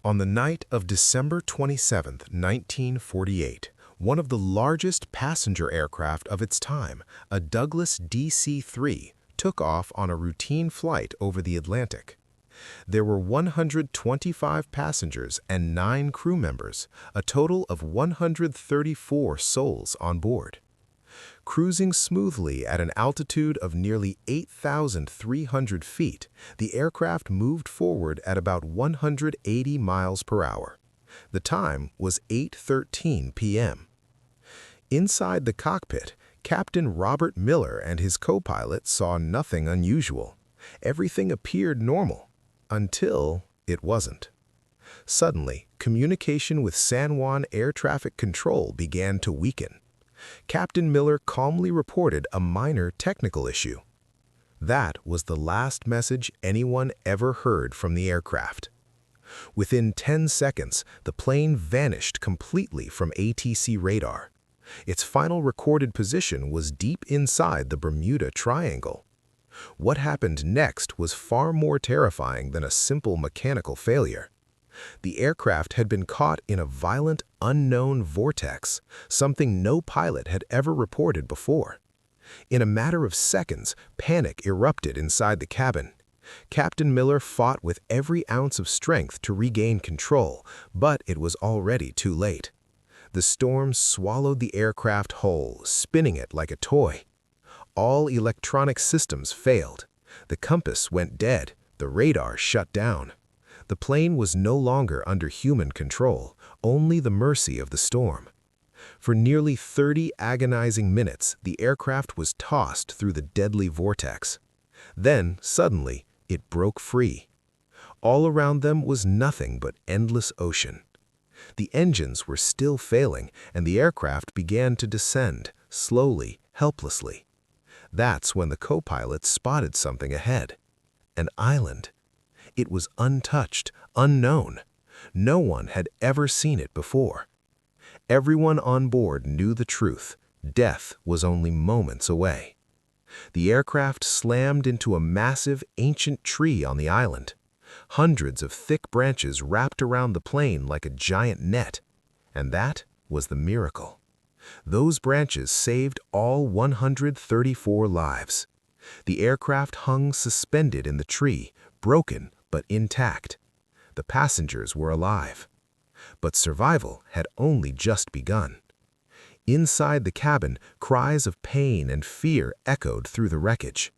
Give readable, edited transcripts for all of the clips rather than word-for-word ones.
On the night of December 27, 1948, one of the largest passenger aircraft of its time, a Douglas DC-3, took off on a routine flight over the Atlantic. There were 125 passengers and 9 crew members, a total of 134 souls on board. Cruising smoothly at an altitude of nearly 8,300 feet, the aircraft moved forward at about 180 miles per hour. The time was 8:13 p.m. Inside the cockpit, Captain Robert Miller and his co-pilot saw nothing unusual. Everything appeared normal, until it wasn't. Suddenly, communication with San Juan Air Traffic Control began to weaken. Captain Miller calmly reported a minor technical issue. That was the last message anyone ever heard from the aircraft. Within 10 seconds, the plane vanished completely from ATC radar. Its final recorded position was deep inside the Bermuda Triangle. What happened next was far more terrifying than a simple mechanical failure. The aircraft had been caught in a violent, unknown vortex, something no pilot had ever reported before. In a matter of seconds, panic erupted inside the cabin. Captain Miller fought with every ounce of strength to regain control, but it was already too late. The storm swallowed the aircraft whole, spinning it like a toy. All electronic systems failed. The compass went dead, the radar shut down. The plane was no longer under human control, only the mercy of the storm. For nearly 30 agonizing minutes, the aircraft was tossed through the deadly vortex. Then, suddenly, it broke free. All around them was nothing but endless ocean. The engines were still failing, and the aircraft began to descend, slowly, helplessly. That's when the co-pilot spotted something ahead. An island. It was untouched, unknown. No one had ever seen it before. Everyone on board knew the truth. Death was only moments away. The aircraft slammed into a massive, ancient tree on the island. Hundreds of thick branches wrapped around the plane like a giant net. And that was the miracle. Those branches saved all 134 lives. The aircraft hung suspended in the tree, broken but intact. The passengers were alive. But survival had only just begun. Inside the cabin, cries of pain and fear echoed through the wreckage.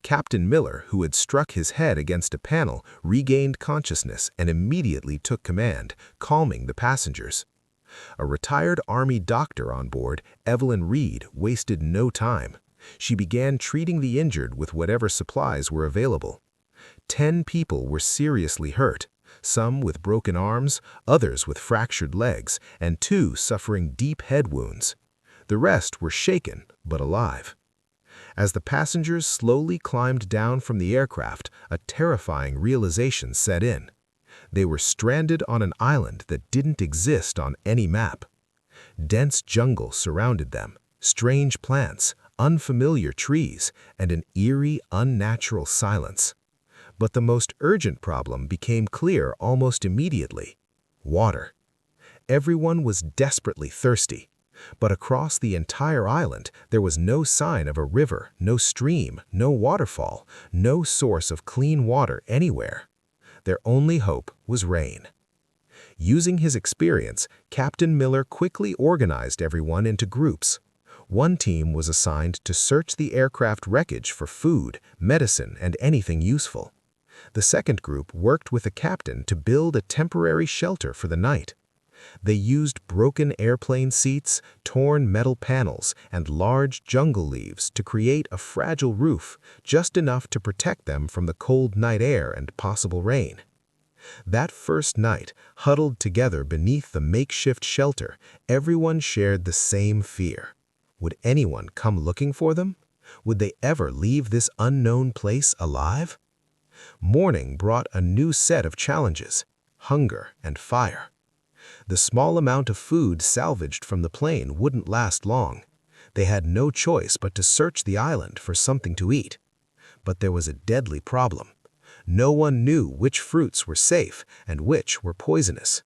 Captain Miller, who had struck his head against a panel, regained consciousness and immediately took command, calming the passengers. A retired Army doctor on board, Evelyn Reed, wasted no time. She began treating the injured with whatever supplies were available. 10 people were seriously hurt, some with broken arms, others with fractured legs, and 2 suffering deep head wounds. The rest were shaken but alive. As the passengers slowly climbed down from the aircraft, a terrifying realization set in. They were stranded on an island that didn't exist on any map. Dense jungle surrounded them, strange plants, unfamiliar trees, and an eerie, unnatural silence. But the most urgent problem became clear almost immediately: water. Everyone was desperately thirsty, but across the entire island there was no sign of a river, no stream, no waterfall, no source of clean water anywhere. Their only hope was rain. Using his experience, Captain Miller quickly organized everyone into groups. One team was assigned to search the aircraft wreckage for food, medicine, and anything useful. The second group worked with the captain to build a temporary shelter for the night. They used broken airplane seats, torn metal panels, and large jungle leaves to create a fragile roof, just enough to protect them from the cold night air and possible rain. That first night, huddled together beneath the makeshift shelter, everyone shared the same fear. Would anyone come looking for them? Would they ever leave this unknown place alive? Morning brought a new set of challenges: hunger and fire. The small amount of food salvaged from the plane wouldn't last long. They had no choice but to search the island for something to eat. But there was a deadly problem. No one knew which fruits were safe and which were poisonous.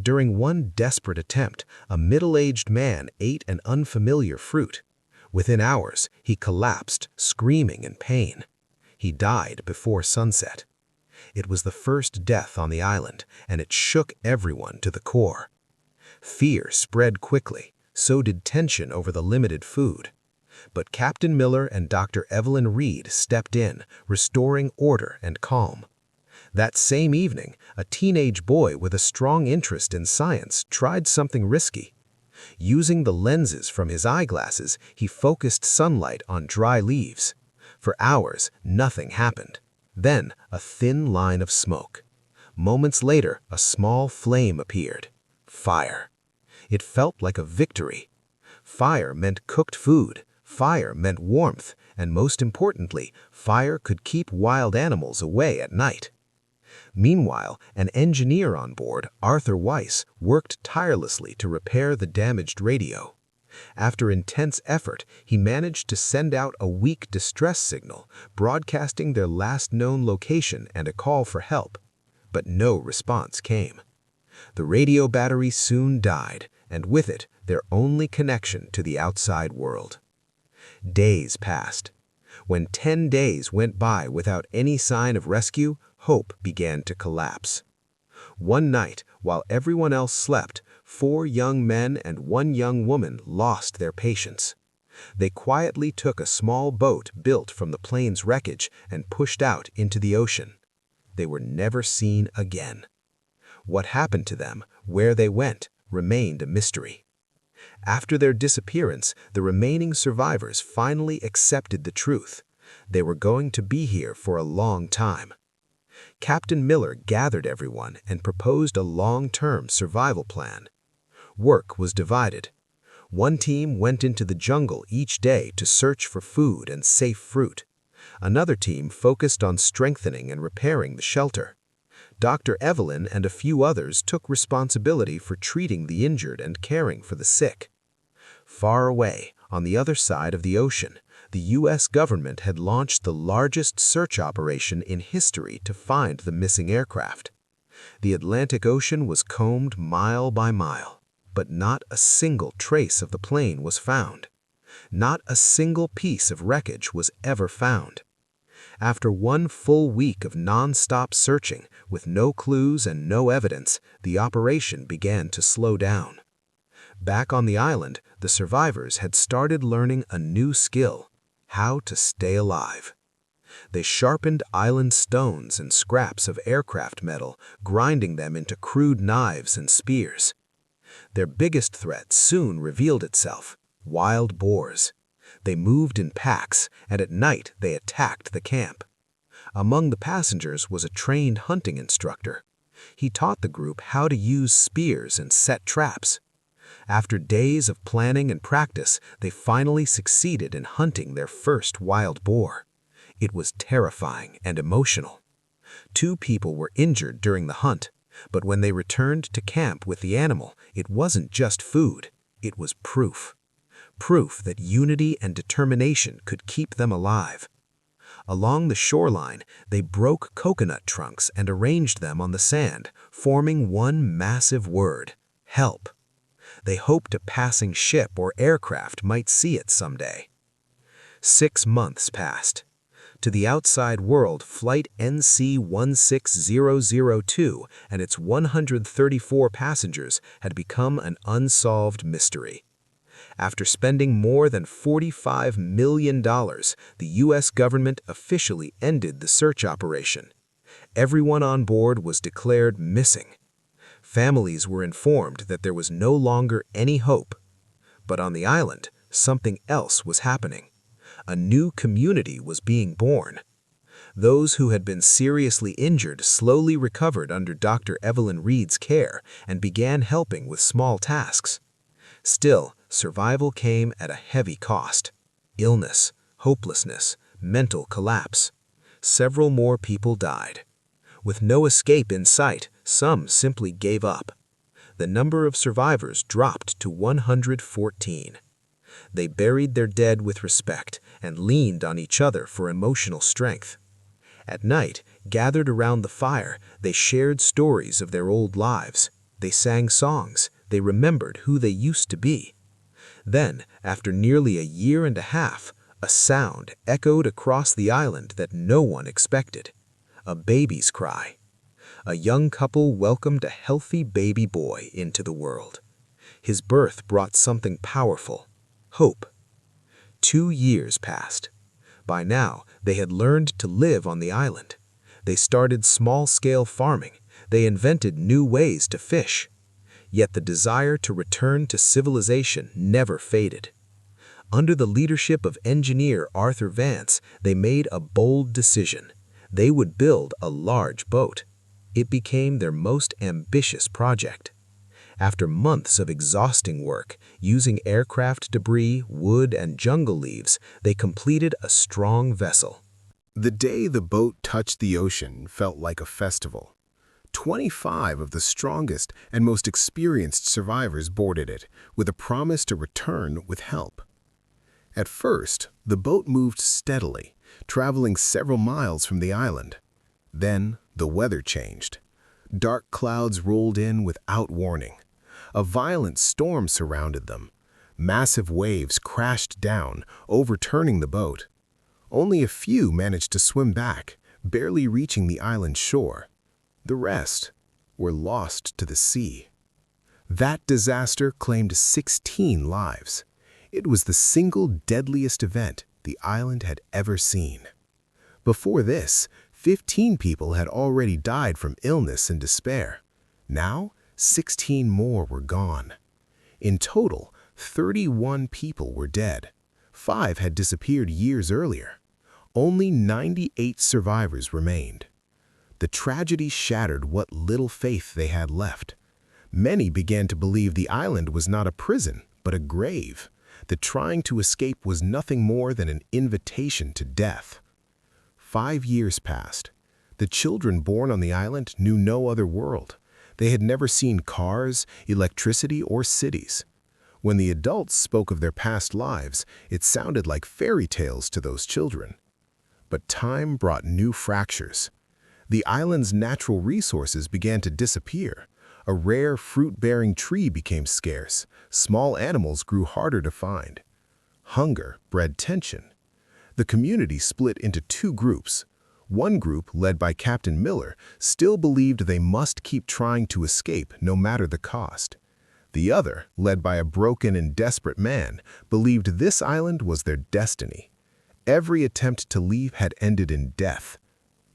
During one desperate attempt, a middle-aged man ate an unfamiliar fruit. Within hours, he collapsed, screaming in pain. He died before sunset. It was the first death on the island, and it shook everyone to the core. Fear spread quickly, so did tension over the limited food. But Captain Miller and Dr. Evelyn Reed stepped in, restoring order and calm. That same evening, a teenage boy with a strong interest in science tried something risky. Using the lenses from his eyeglasses, he focused sunlight on dry leaves. For hours, nothing happened. Then, a thin line of smoke. Moments later, a small flame appeared. Fire. It felt like a victory. Fire meant cooked food. Fire meant warmth, and most importantly, fire could keep wild animals away at night. Meanwhile, an engineer on board, Arthur Weiss, worked tirelessly to repair the damaged radio. After intense effort, he managed to send out a weak distress signal, broadcasting their last known location and a call for help. But no response came. The radio battery soon died, and with it, their only connection to the outside world. Days passed. When 10 days went by without any sign of rescue, hope began to collapse. One night, while everyone else slept, 4 young men and 1 young woman lost their patience. They quietly took a small boat built from the plane's wreckage and pushed out into the ocean. They were never seen again. What happened to them, where they went, remained a mystery. After their disappearance, the remaining survivors finally accepted the truth. They were going to be here for a long time. Captain Miller gathered everyone and proposed a long-term survival plan. Work was divided. One team went into the jungle each day to search for food and safe fruit. Another team focused on strengthening and repairing the shelter. Dr. Evelyn and a few others took responsibility for treating the injured and caring for the sick. Far away, on the other side of the ocean, the U.S. government had launched the largest search operation in history to find the missing aircraft. The Atlantic Ocean was combed mile by mile, but not a single trace of the plane was found. Not a single piece of wreckage was ever found. After one full week of non-stop searching, with no clues and no evidence, the operation began to slow down. Back on the island, the survivors had started learning a new skill: how to stay alive. They sharpened island stones and scraps of aircraft metal, grinding them into crude knives and spears. Their biggest threat soon revealed itself: wild boars. They moved in packs, and at night they attacked the camp. Among the passengers was a trained hunting instructor. He taught the group how to use spears and set traps. After days of planning and practice, they finally succeeded in hunting their first wild boar. It was terrifying and emotional. 2 people were injured during the hunt, but when they returned to camp with the animal, it wasn't just food, it was proof. Proof that unity and determination could keep them alive. Along the shoreline, they broke coconut trunks and arranged them on the sand, forming one massive word: help. They hoped a passing ship or aircraft might see it someday. 6 months passed. To the outside world, Flight NC-16002 and its 134 passengers had become an unsolved mystery. After spending more than $45 million, the U.S. government officially ended the search operation. Everyone on board was declared missing. Families were informed that there was no longer any hope. But on the island, something else was happening. A new community was being born. Those who had been seriously injured slowly recovered under Dr. Evelyn Reed's care and began helping with small tasks. Still, survival came at a heavy cost: illness, hopelessness, mental collapse. Several more people died. With no escape in sight, some simply gave up. The number of survivors dropped to 114. They buried their dead with respect and leaned on each other for emotional strength. At night, Gathered around the fire, they shared stories of their old lives. They sang songs. They remembered who they used to be. Then, after nearly a year and a half, a sound echoed across the island that no one expected. A baby's cry. A young couple welcomed a healthy baby boy into the world. His birth brought something powerful: hope. 2 years passed. By now, they had learned to live on the island. They started small-scale farming. They invented new ways to fish. Yet the desire to return to civilization never faded. Under the leadership of engineer Arthur Vance, they made a bold decision. They would build a large boat. It became their most ambitious project. After months of exhausting work, using aircraft debris, wood, and jungle leaves, they completed a strong vessel. The day the boat touched the ocean felt like a festival. 25 of the strongest and most experienced survivors boarded it, with a promise to return with help. At first, the boat moved steadily, traveling several miles from the island. Then, the weather changed. Dark clouds rolled in without warning. A violent storm surrounded them. Massive waves crashed down, overturning the boat. Only a few managed to swim back, barely reaching the island shore. The rest were lost to the sea. That disaster claimed 16 lives. It was the single deadliest event the island had ever seen. Before this, 15 people had already died from illness and despair. Now, 16 more were gone. In total, 31 people were dead. 5 had disappeared years earlier. Only 98 survivors remained. The tragedy shattered what little faith they had left. Many began to believe the island was not a prison, but a grave, that trying to escape was nothing more than an invitation to death. 5 years passed. The children born on the island knew no other world. They had never seen cars, electricity, or cities. When the adults spoke of their past lives, it sounded like fairy tales to those children. But time brought new fractures. The island's natural resources began to disappear. A rare fruit-bearing tree became scarce. Small animals grew harder to find. Hunger bred tension. The community split into 2 groups. One group, led by Captain Miller, still believed they must keep trying to escape no matter the cost. The other, led by a broken and desperate man, believed this island was their destiny. Every attempt to leave had ended in death.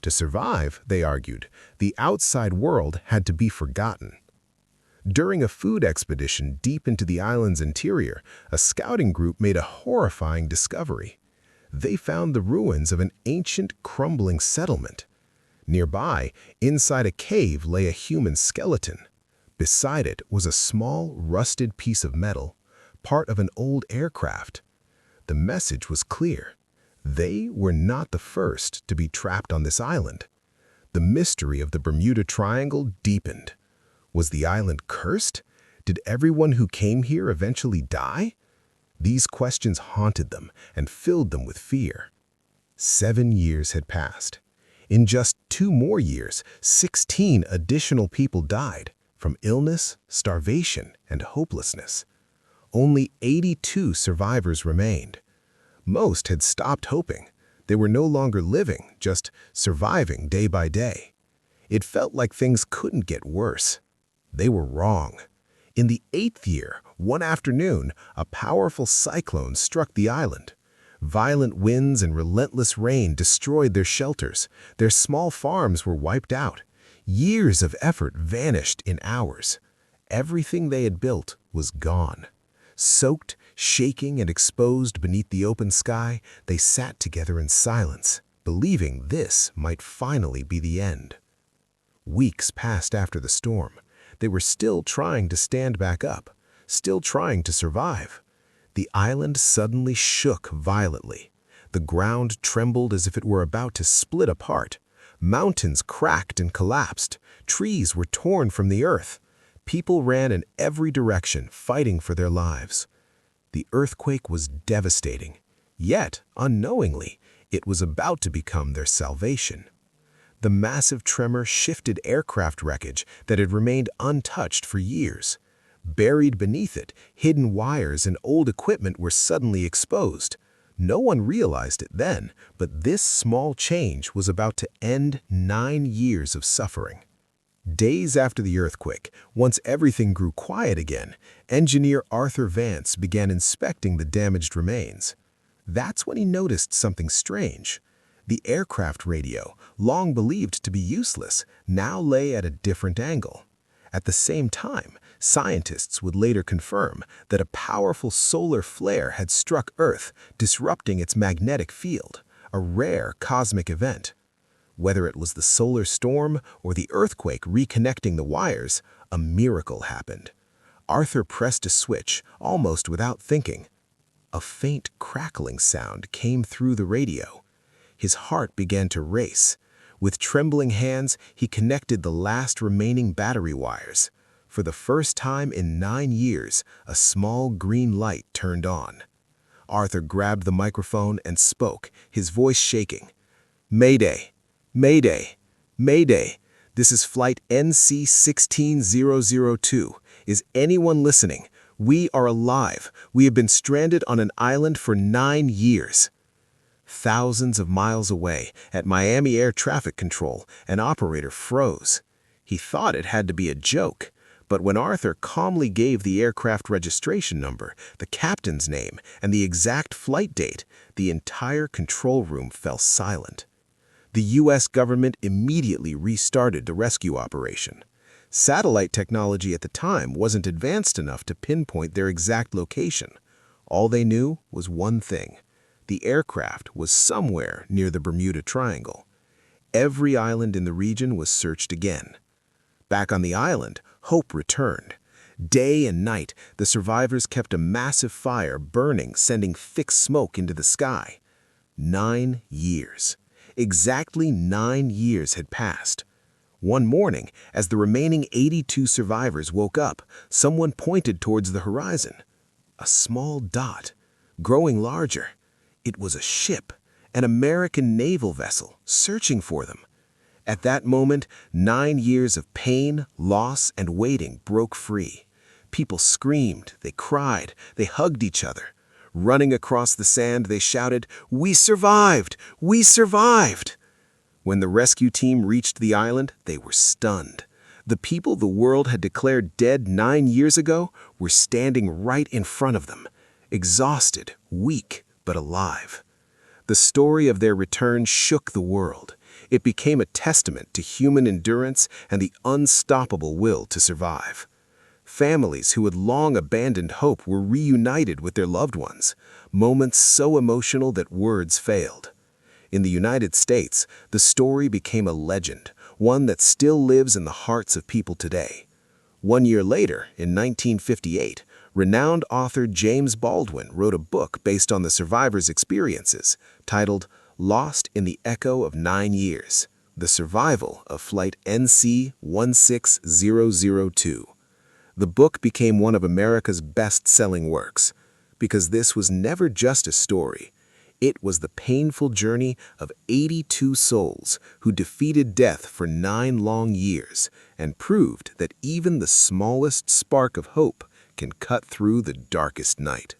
To survive, they argued, the outside world had to be forgotten. During a food expedition deep into the island's interior, a scouting group made a horrifying discovery. They found the ruins of an ancient, crumbling settlement. Nearby, inside a cave, lay a human skeleton. Beside it was a small, rusted piece of metal, part of an old aircraft. The message was clear. They were not the first to be trapped on this island. The mystery of the Bermuda Triangle deepened. Was the island cursed? Did everyone who came here eventually die? These questions haunted them and filled them with fear. 7 years had passed. In just 2 more years, 16 additional people died from illness, starvation, and hopelessness. Only 82 survivors remained. Most had stopped hoping. They were no longer living, just surviving day by day. It felt like things couldn't get worse. They were wrong. In the 8th year, one afternoon, a powerful cyclone struck the island. Violent winds and relentless rain destroyed their shelters. Their small farms were wiped out. Years of effort vanished in hours. Everything they had built was gone. Soaked, shaking, and exposed beneath the open sky, they sat together in silence, believing this might finally be the end. Weeks passed after the storm. They were still trying to stand back up, still trying to survive. The island suddenly shook violently. The ground trembled as if it were about to split apart. Mountains cracked and collapsed. Trees were torn from the earth. People ran in every direction, fighting for their lives. The earthquake was devastating. Yet, unknowingly, it was about to become their salvation. The massive tremor shifted aircraft wreckage that had remained untouched for years. Buried beneath it, hidden wires and old equipment were suddenly exposed. No one realized it then, but this small change was about to end 9 years of suffering. Days after the earthquake, once everything grew quiet again, engineer Arthur Vance began inspecting the damaged remains. That's when he noticed something strange. The aircraft radio, long believed to be useless, now lay at a different angle. At the same time, scientists would later confirm that a powerful solar flare had struck Earth, disrupting its magnetic field, a rare cosmic event. Whether it was the solar storm or the earthquake reconnecting the wires, a miracle happened. Arthur pressed a switch, almost without thinking. A faint crackling sound came through the radio. His heart began to race. With trembling hands, he connected the last remaining battery wires. For the first time in 9 years, a small green light turned on. Arthur grabbed the microphone and spoke, his voice shaking. "Mayday! Mayday! Mayday! This is flight NC-16002. Is anyone listening? We are alive. We have been stranded on an island for 9 years." Thousands of miles away, at Miami Air Traffic Control, an operator froze. He thought it had to be a joke, but when Arthur calmly gave the aircraft registration number, the captain's name, and the exact flight date, the entire control room fell silent. The U.S. government immediately restarted the rescue operation. Satellite technology at the time wasn't advanced enough to pinpoint their exact location. All they knew was one thing. The aircraft was somewhere near the Bermuda Triangle. Every island in the region was searched again. Back on the island, hope returned. Day and night, the survivors kept a massive fire burning, sending thick smoke into the sky. 9 years. Exactly 9 years had passed. One morning, as the remaining 82 survivors woke up, someone pointed towards the horizon. A small dot, growing larger. It was a ship, an American naval vessel, searching for them. At that moment, 9 years of pain, loss, and waiting broke free. People screamed, they cried, they hugged each other. Running across the sand, they shouted, "We survived! We survived!" When the rescue team reached the island, they were stunned. The people the world had declared dead 9 years ago were standing right in front of them, exhausted, weak, but alive. The story of their return shook the world. It became a testament to human endurance and the unstoppable will to survive. Families who had long abandoned hope were reunited with their loved ones, moments so emotional that words failed. In the United States, the story became a legend, one that still lives in the hearts of people today. 1 year later, in 1958, renowned author James Baldwin wrote a book based on the survivors' experiences, titled Lost in the Echo of 9 Years, The Survival of Flight NC-16002. The book became one of America's best-selling works, because this was never just a story. It was the painful journey of 82 souls who defeated death for 9 long years and proved that even the smallest spark of hope can cut through the darkest night.